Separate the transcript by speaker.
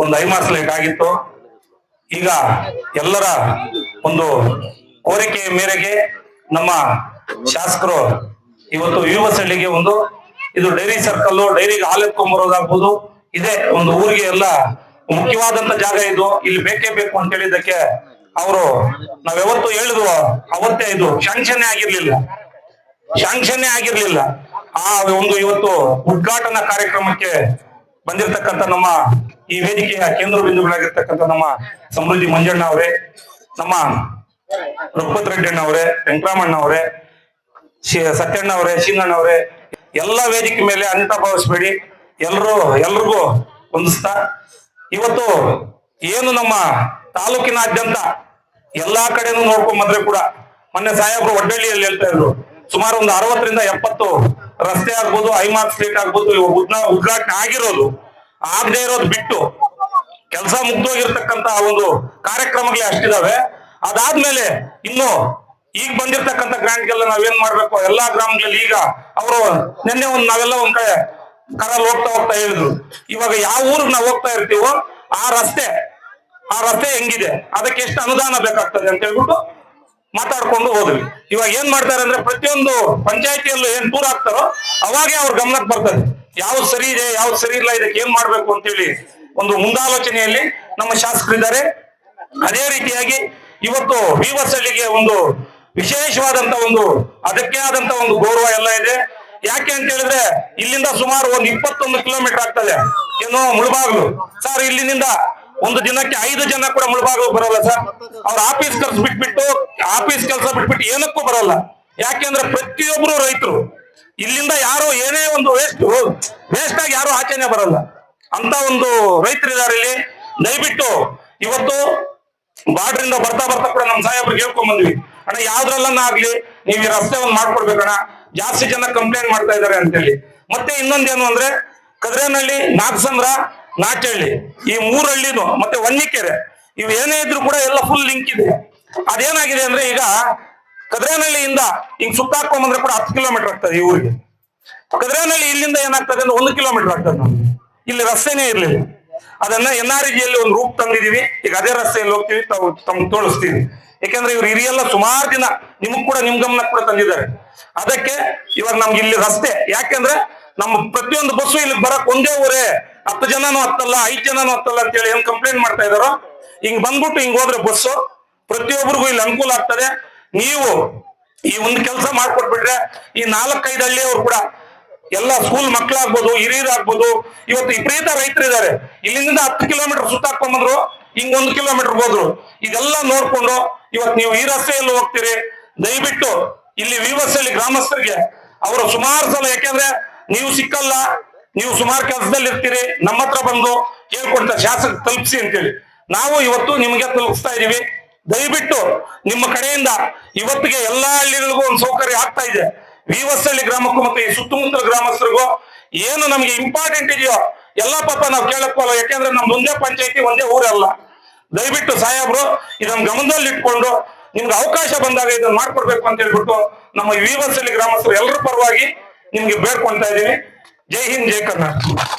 Speaker 1: ಒಂದು ಐಮಾಸ್ ಆಗಿತ್ತು. ಈಗ ಎಲ್ಲರ ಒಂದು ಕೋರಿಕೆ ಮೇರೆಗೆ ನಮ್ಮ ಶಾಸಕರು ಇವತ್ತು ವಿವಸಳ್ಳಿಗೆ ಒಂದು ಇದು ಡೈರಿ ಸರ್ಕಲ್, ಡೈರಿಗೆ ಹಾಲು ಎತ್ಕೊಂಡ್ಬರೋದಾಗ್ಬೋದು, ಇದೇ ಒಂದು ಊರಿಗೆ ಎಲ್ಲ ಮುಖ್ಯವಾದಂತ ಜಾಗ ಇದು, ಇಲ್ಲಿ ಬೇಕೇ ಬೇಕು ಅಂತ ಹೇಳಿದ್ದಕ್ಕೆ ಅವರು ನಾವ್ಯಾವತ್ತು ಹೇಳಿದ್ವು ಅವತ್ತೇ ಇದು ಶಾಂಕ್ಷನ್ ಆಗಿರ್ಲಿಲ್ಲ. ಆ ಒಂದು ಇವತ್ತು ಉದ್ಘಾಟನಾ ಕಾರ್ಯಕ್ರಮಕ್ಕೆ ಬಂದಿರತಕ್ಕಂತ ನಮ್ಮ ಈ ವೇದಿಕೆಯ ಕೇಂದ್ರ ಬಿಂದುಗಳಾಗಿರ್ತಕ್ಕಂಥ ನಮ್ಮ ಸಮೃದ್ಧಿ ಮಂಜಣ್ಣ ಅವರೇ, ನಮ್ಮ ರಘುಪತ್ ರೆಡ್ಡಣ್ಣ ಅವರೇ, ವೆಂಕಟರಾಮಣ್ಣ ಅವರೇ, ಸತ್ಯಣ್ಣ ಅವರೇ, ಶಿಂಗಣ್ಣ ಅವರೇ, ಎಲ್ಲ ವೇದಿಕೆ ಮೇಲೆ ಅನಿತಾ ಭಾವಿಸ್ಬೇಡಿ, ಎಲ್ರಿಗೂ ಹೊಂದಿಸ್ತಾ ಇವತ್ತು ಏನು ನಮ್ಮ ತಾಲೂಕಿನಾದ್ಯಂತ ಎಲ್ಲಾ ಕಡೆನೂ ನೋಡ್ಕೊಂಡ್ ಬಂದ್ರೆ ಕೂಡ ಮೊನ್ನೆ ಸಾಹೇಬ್ರು ಒಡ್ಡಳ್ಳಿಯಲ್ಲಿ ಹೇಳ್ತಾ ಇದ್ರು ಸುಮಾರು ಒಂದು 60 ರಿಂದ 70 ರಸ್ತೆ ಆಗ್ಬೋದು, ಐಮಾರ್ಕ್ ಸ್ಟ್ರೀಟ್ ಆಗ್ಬೋದು ಉದ್ಘಾಟನೆ ಆಗಿರೋದು, ಆಗದೆ ಇರೋದು ಬಿಟ್ಟು ಕೆಲಸ ಮುಗ್ದೋಗಿರ್ತಕ್ಕಂತ ಒಂದು ಕಾರ್ಯಕ್ರಮಗಳೇ ಅಷ್ಟಿದಾವೆ. ಅದಾದ್ಮೇಲೆ ಇನ್ನು ಈಗ ಬಂದಿರ್ತಕ್ಕಂಥ ಗ್ರಾಂಟ್ಗೆಲ್ಲ ನಾವೇನ್ ಮಾಡ್ಬೇಕು, ಎಲ್ಲಾ ಗ್ರಾಮಗಳಲ್ಲಿ ಈಗ ಅವರು ನಿನ್ನೆ ನಾವೆಲ್ಲ ಒಂದ್ ಕಡೆ ಕರಲ್ಲಿ ಹೋಗ್ತಾ ಹೇಳಿದ್ರು, ಇವಾಗ ಯಾವ ಊರಿಗೆ ನಾವು ಹೋಗ್ತಾ ಇರ್ತೀವೋ ಆ ರಸ್ತೆ ಹೆಂಗಿದೆ, ಅದಕ್ಕೆ ಎಷ್ಟು ಅನುದಾನ ಬೇಕಾಗ್ತದೆ ಅಂತ ಹೇಳ್ಬಿಟ್ಟು ಮಾತಾಡ್ಕೊಂಡು ಹೋದ್ವಿ. ಇವಾಗ ಏನ್ ಮಾಡ್ತಾರೆ ಅಂದ್ರೆ ಪ್ರತಿಯೊಂದು ಪಂಚಾಯತಿಯಲ್ಲೂ ಏನ್ ಟೂರ್ ಆಗ್ತಾರೋ ಅವಾಗೆ ಅವ್ರ ಗಮನಕ್ಕೆ ಬರ್ತದೆ ಯಾವ್ದು ಸರಿ ಇದೆ ಯಾವ್ದು ಸರಿ ಇಲ್ಲ, ಇದಕ್ಕೆ ಏನ್ ಮಾಡ್ಬೇಕು ಅಂತೇಳಿ ಒಂದು ಮುಂದಾಲೋಚನೆಯಲ್ಲಿ ನಮ್ಮ ಶಾಸಕರಿದ್ದಾರೆ. ಅದೇ ರೀತಿಯಾಗಿ ಇವತ್ತು ವಿವಸಳ್ಳಿಗೆ ಒಂದು ವಿಶೇಷವಾದಂತ ಒಂದು ಅದಕ್ಕೆ ಆದಂತ ಒಂದು ಗೌರವ ಎಲ್ಲ ಇದೆ. ಯಾಕೆ ಅಂತ ಹೇಳಿದ್ರೆ ಇಲ್ಲಿಂದ ಸುಮಾರು ಒಂದು 21 ಕಿಲೋಮೀಟರ್ ಆಗ್ತದೆ ಏನೋ ಮುಳಬಾಗ್ಲು ಸರ್. ಇಲ್ಲಿಂದ ಒಂದು ದಿನಕ್ಕೆ 5 ಜನ ಕೂಡ ಮುಳಬಾಗ್ಲು ಬರಲ್ಲ ಸರ್. ಅವ್ರ ಆಫೀಸ್ ಕೆಲಸ ಬಿಟ್ಬಿಟ್ಟು ಏನಕ್ಕೂ ಬರಲ್ಲ. ಯಾಕೆಂದ್ರೆ ಪ್ರತಿಯೊಬ್ರು ರೈತರು ಇಲ್ಲಿಂದ ಯಾರು ಏನೇ ಒಂದು ವೇಸ್ಟ್ ಆಗಿ ಯಾರು ಆಚೆನೆ ಬರಲ್ಲ ಅಂತ ಒಂದು ರೈತರಿದ್ದಾರೆ ಇಲ್ಲಿ. ದಯವಿಟ್ಟು ಇವತ್ತು ಬಾರ್ಡ್ರಿಂದ ಬರ್ತಾ ಕೂಡ ನಮ್ಮ ಸಾಹೇಬ್ರಿಗೆ ಹೇಳ್ಕೊಂಡ್ ಬಂದ್ವಿ, ಅಣ್ಣ ಯಾವ್ದ್ರಲ್ಲನ್ನ ಆಗ್ಲಿ ನೀವು ಈ ರಸ್ತೆ ಒಂದು ಮಾಡ್ಕೊಡ್ಬೇಕಣ್ಣ, ಜಾಸ್ತಿ ಜನ ಕಂಪ್ಲೇಂಟ್ ಮಾಡ್ತಾ ಇದಾರೆ ಅಂತೇಳಿ. ಮತ್ತೆ ಇನ್ನೊಂದೇನು ಅಂದ್ರೆ ಕದ್ರೇನಹಳ್ಳಿ, ನಾಗಸಂದ್ರ, ನಾಟಹಳ್ಳಿ ಈ 3 ಹಳ್ಳಿನೂ ಮತ್ತೆ ಹೊನ್ನಿಕೆರೆ ಇವು ಏನೇ ಇದ್ರು ಕೂಡ ಎಲ್ಲ ಫುಲ್ ಲಿಂಕ್ ಇದೆ. ಅದೇನಾಗಿದೆ ಅಂದ್ರೆ ಈಗ ಕದ್ರೇನಹಳ್ಳಿಯಿಂದ ಹಿಂಗ್ ಸುತ್ತಾಕೊಂಡ್ ಬಂದ್ರೆ ಕೂಡ 10 ಕಿಲೋಮೀಟರ್ ಆಗ್ತದೆ ಈ ಊರಿಗೆ. ಕದ್ರೇನಹಳ್ಳಿ ಇಲ್ಲಿಂದ ಏನಾಗ್ತದೆ ಅಂದ್ರೆ 1 ಕಿಲೋಮೀಟರ್ ಆಗ್ತದೆ ನಮ್ಗೆ. ಇಲ್ಲಿ ರಸ್ತೆನೇ ಇರ್ಲಿಲ್ಲ, ಅದನ್ನ NREGಯಲ್ಲಿ ಒಂದು ರೂಪ್ ತಂದಿದೀವಿ. ಈಗ ಅದೇ ರಸ್ತೆಯಲ್ಲಿ ಹೋಗ್ತೀವಿ, ತಮ್ಗೆ ತೋರಿಸ್ತೀವಿ. ಯಾಕಂದ್ರೆ ಇವ್ರು ಹಿರಿಯೆಲ್ಲ ಸುಮಾರು ದಿನ ನಿಮಗ್ ಕೂಡ ನಿಮ್ ಗಮನಕ್ಕೆ ಕೂಡ ತಂದಿದ್ದಾರೆ. ಅದಕ್ಕೆ ಇವಾಗ ನಮ್ಗೆ ಇಲ್ಲಿ ರಸ್ತೆ, ಯಾಕೆಂದ್ರೆ ನಮ್ಮ ಪ್ರತಿಯೊಂದು ಬಸ್ಸು ಇಲ್ಲಿ ಬರಕ್ ಒಂದೇ ಊರೇ 10 ಜನನೂ ಹತ್ತಲ್ಲ 5 ಜನನೂ ಹತ್ತಲ್ಲ ಅಂತೇಳಿ ಏನ್ ಕಂಪ್ಲೇಂಟ್ ಮಾಡ್ತಾ ಇದಾರೋ, ಹಿಂಗ್ ಬಂದ್ಬಿಟ್ಟು ಹಿಂಗ್ ಹೋದ್ರೆ ಬಸ್ಸು ಪ್ರತಿಯೊಬ್ಬರಿಗೂ ಇಲ್ಲಿ ಅನುಕೂಲ ಆಗ್ತದೆ. ನೀವು ಈ ಒಂದು ಕೆಲಸ ಮಾಡ್ಕೊಟ್ಬಿಟ್ರೆ ಈ 4-5 ಹಳ್ಳಿಯವರು ಕೂಡ ಎಲ್ಲ ಸ್ಕೂಲ್ ಮಕ್ಕಳಾಗ್ಬೋದು, ಹಿರಿಯರಾಗ್ಬೋದು, ಇವತ್ತು ವಿಪರೀತ ರೈತರಿದ್ದಾರೆ. ಇಲ್ಲಿಂದ 10 ಕಿಲೋಮೀಟರ್ ಸುತ್ತಾಕೊಂಡ್ ಬಂದ್ರು, ಹಿಂಗ್ 1 ಕಿಲೋಮೀಟರ್ ಹೋದ್ರು. ಇದೆಲ್ಲ ನೋಡ್ಕೊಂಡು ಇವತ್ತು ನೀವು ಈ ರಸ್ತೆಯಲ್ಲಿ ಹೋಗ್ತೀರಿ. ದಯವಿಟ್ಟು ಇಲ್ಲಿ ವಿವಸಳ್ಳಿ ಗ್ರಾಮಸ್ಥರಿಗೆ ಅವರು ಸುಮಾರು ಸಲ, ಯಾಕೆಂದ್ರೆ ನೀವು ಸಿಕ್ಕಲ್ಲ, ನೀವು ಸುಮಾರು ಕೆಲಸದಲ್ಲಿ ಇರ್ತೀರಿ, ನಮ್ಮ ಹತ್ರ ಬಂದು ಹೇಳ್ಕೊಡ್ತಾರೆ ಶಾಸಕ ತಲುಪಿಸಿ ಅಂತೇಳಿ. ನಾವು ಇವತ್ತು ನಿಮಗೆ ತಲುಪಿಸ್ತಾ ಇದೀವಿ. ದಯವಿಟ್ಟು ನಿಮ್ಮ ಕಡೆಯಿಂದ ಇವತ್ತಿಗೆ ಎಲ್ಲಾ ಹಳ್ಳಿಗಳಿಗೂ ಒಂದು ಸೌಕರ್ಯ ಆಗ್ತಾ ಇದೆ. ವಿವಸಳ್ಳಿ ಗ್ರಾಮಕ್ಕೂ ಮತ್ತೆ ಈ ಸುತ್ತಮುತ್ತಲ ಗ್ರಾಮಸ್ಥರಿಗೂ ಏನು ನಮ್ಗೆ ಇಂಪಾರ್ಟೆಂಟ್ ಇದೆಯೋ ಎಲ್ಲ ಪಾಪ ನಾವು ಕೇಳಕ್ಕೋಲ್ಲ. ಯಾಕೆಂದ್ರೆ ನಮ್ದು ಒಂದೇ ಪಂಚಾಯತಿ, ಒಂದೇ ಊರಲ್ಲ. ದಯವಿಟ್ಟು ಸಾಹೇಬ್ರು ಇದನ್ನ ಗಮನದಲ್ಲಿ ಇಟ್ಕೊಂಡು ನಿಮ್ಗೆ ಅವಕಾಶ ಬಂದಾಗ ಇದನ್ನ ಮಾಡ್ಕೊಡ್ಬೇಕು ಅಂತ ಹೇಳ್ಬಿಟ್ಟು ನಮ್ಮ ವಿವಸಳ್ಳಿ ಗ್ರಾಮಸ್ಥರು ಎಲ್ಲರ ಪರವಾಗಿ ನಿಮ್ಗೆ ಬೇಡ್ಕೊಳ್ತಾ ಇದೀವಿ. ಜೈ ಹಿಂದ್, ಜೈ ಕರ್ನಾಟಕ.